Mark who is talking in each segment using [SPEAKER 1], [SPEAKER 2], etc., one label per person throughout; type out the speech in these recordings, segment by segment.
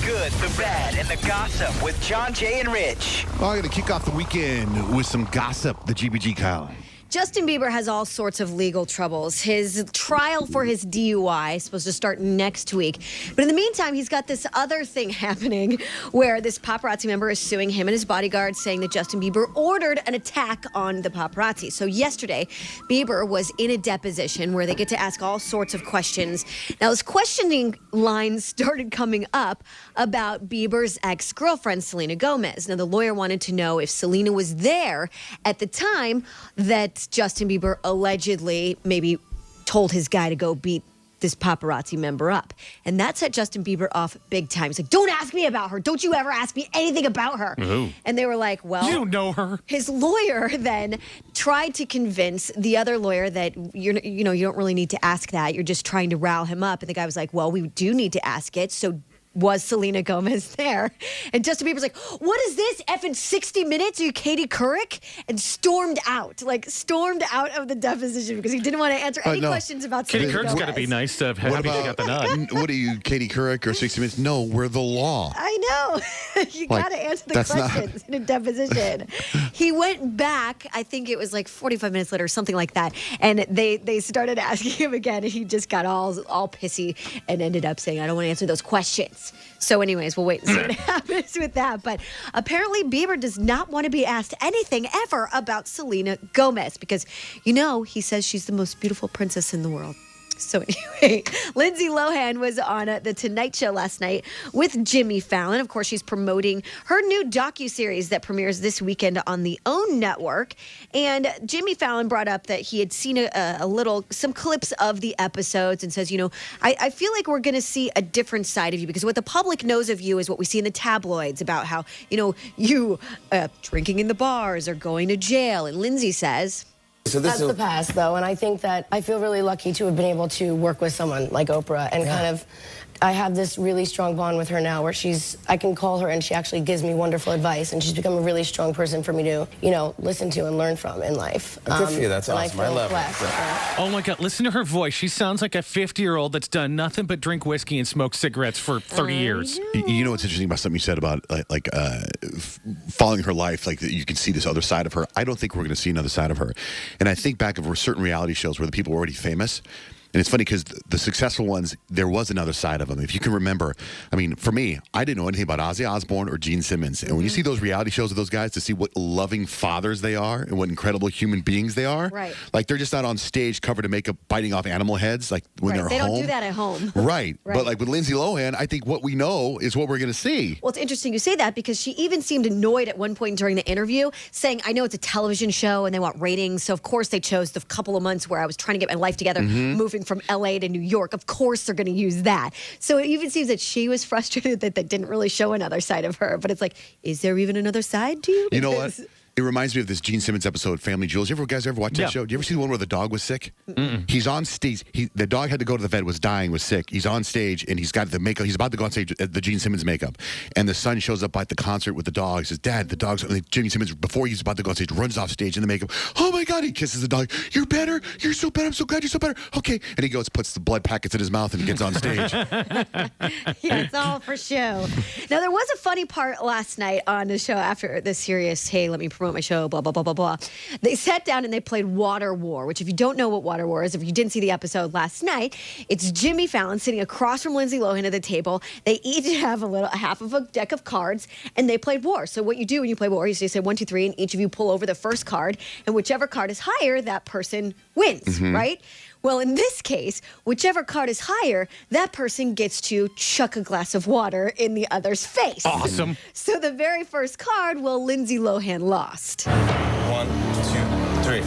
[SPEAKER 1] The good, the bad, and the gossip with Johnjay and Rich.
[SPEAKER 2] Well, I'm going to kick off the weekend with some gossip, the GBG, Kyle.
[SPEAKER 3] Justin Bieber has all sorts of legal troubles. His trial for his DUI is supposed to start next week. But in the meantime, he's got this other thing happening where this paparazzi member is suing him and his bodyguard, saying that Justin Bieber ordered an attack on the paparazzi. So yesterday, Bieber was in a deposition where they get to ask all sorts of questions. Now, this questioning line started coming up about Bieber's ex-girlfriend, Selena Gomez. Now, the lawyer wanted to know if Selena was there at the time that Justin Bieber allegedly maybe told his guy to go beat this paparazzi member up. And that set Justin Bieber off big time. He's like, don't ask me about her. Don't you ever ask me anything about her.
[SPEAKER 2] Ooh.
[SPEAKER 3] And they were like, well,
[SPEAKER 4] you don't know her.
[SPEAKER 3] His lawyer then tried to convince the other lawyer that you don't really need to ask that. You're just trying to rile him up. And the guy was like, well, we do need to ask it. So was Selena Gomez there? And Justin Bieber's like, what is this? Effing 60 Minutes? Are you Katie Couric? And stormed out of the deposition because he didn't want to answer any questions about
[SPEAKER 4] Katie
[SPEAKER 3] Selena
[SPEAKER 4] Couric's
[SPEAKER 3] Gomez.
[SPEAKER 4] got to be nice to have she got the nod.
[SPEAKER 2] What are you, Katie Couric or 60 Minutes? No, we're the law.
[SPEAKER 3] I know. You got to answer the questions in a deposition. He went back, I think it was like 45 minutes later or something like that, and they started asking him again, and he just got all pissy and ended up saying, I don't want to answer those questions. So anyways, we'll wait and see what happens with that. But apparently Bieber does not want to be asked anything ever about Selena Gomez because, he says she's the most beautiful princess in the world. So anyway, Lindsay Lohan was on The Tonight Show last night with Jimmy Fallon. Of course, she's promoting her new docuseries that premieres this weekend on the OWN network. And Jimmy Fallon brought up that he had seen some clips of the episodes and says, I feel like we're going to see a different side of you because what the public knows of you is what we see in the tabloids about how, you drinking in the bars or going to jail. And Lindsay says,
[SPEAKER 5] So that's the past, though, and I think that I feel really lucky to have been able to work with someone like Oprah and kind of, I have this really strong bond with her now where I can call her and she actually gives me wonderful advice, and she's become a really strong person for me to, listen to and learn from in life.
[SPEAKER 6] Good for you, that's awesome. I love
[SPEAKER 5] it.
[SPEAKER 4] Oh my God, listen to her voice. She sounds like a 50-year-old that's done nothing but drink whiskey and smoke cigarettes for 30 years.
[SPEAKER 2] You know what's interesting about something you said about following her life, like you can see this other side of her. I don't think we're going to see another side of her. And I think back of certain reality shows where the people were already famous. And it's funny because the successful ones, there was another side of them. If you can remember, I mean, for me, I didn't know anything about Ozzy Osbourne or Gene Simmons. And when you see those reality shows of those guys, to see what loving fathers they are and what incredible human beings they are,
[SPEAKER 3] right?
[SPEAKER 2] Like they're just not on stage covered in makeup biting off animal heads like when they're
[SPEAKER 3] they
[SPEAKER 2] home.
[SPEAKER 3] They don't do that at home.
[SPEAKER 2] Right. But like with Lindsay Lohan, I think what we know is what we're going to see.
[SPEAKER 3] Well, it's interesting you say that because she even seemed annoyed at one point during the interview, saying, I know it's a television show and they want ratings. So, of course, they chose the couple of months where I was trying to get my life together, moving from L.A. to New York. Of course they're going to use that. So it even seems that she was frustrated that they didn't really show another side of her. But it's like, is there even another side to you?
[SPEAKER 2] You know what? It reminds me of this Gene Simmons episode, Family Jewels. You guys ever watch that show? Do you ever see the one where the dog was sick? He's on stage. The dog had to go to the vet, was dying, was sick. He's on stage, and he's got the makeup. He's about to go on stage, the Gene Simmons makeup. And the son shows up at the concert with the dog. He says, Dad, the dog's... And Gene Simmons, before he's about to go on stage, runs off stage in the makeup. Oh, my God. He kisses the dog. You're better. You're so better. I'm so glad you're so better. Okay. And he goes, puts the blood packets in his mouth, and gets on stage.
[SPEAKER 3] Yeah, it's all for show. Now, there was a funny part last night on the show after the serious, hey, let me promote my show, blah, blah, blah, blah, blah. They sat down and they played Water War, which if you don't know what Water War is, if you didn't see the episode last night, it's Jimmy Fallon sitting across from Lindsay Lohan at the table. They each have half of a deck of cards, and they played war. So what you do when you play war is you say 1, 2, 3, and each of you pull over the first card, and whichever card is higher, that person wins, right? Well, in this case, whichever card is higher, that person gets to chuck a glass of water in the other's face.
[SPEAKER 4] Awesome.
[SPEAKER 3] So the very first card, well, Lindsay Lohan lost.
[SPEAKER 6] 1, 2, 3.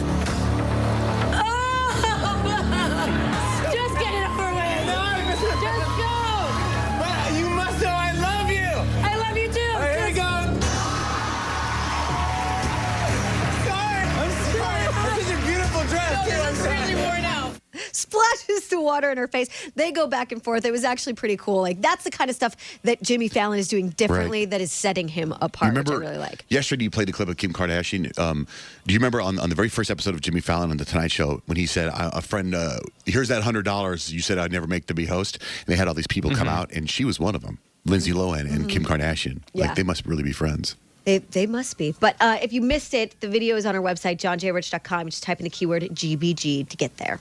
[SPEAKER 5] Just get it over with. Just go.
[SPEAKER 6] You must know I love you.
[SPEAKER 5] I love you too.
[SPEAKER 6] Here we go. Sorry. This is a beautiful dress.
[SPEAKER 5] It's really worn out.
[SPEAKER 3] Splashes the water in her face. They go back and forth. It was actually pretty cool. Like, that's the kind of stuff that Jimmy Fallon is doing differently that is setting him apart, which I really like.
[SPEAKER 2] Yesterday you played the clip of Kim Kardashian. Do you remember on the very first episode of Jimmy Fallon on The Tonight Show when he said, a friend, here's that $100 you said I'd never make to be host? And they had all these people come out, and she was one of them. Lindsay Lohan and Kim Kardashian.
[SPEAKER 3] Yeah.
[SPEAKER 2] Like, they must really be friends.
[SPEAKER 3] They must be. But if you missed it, the video is on our website, johnjayrich.com. Just type in the keyword GBG to get there.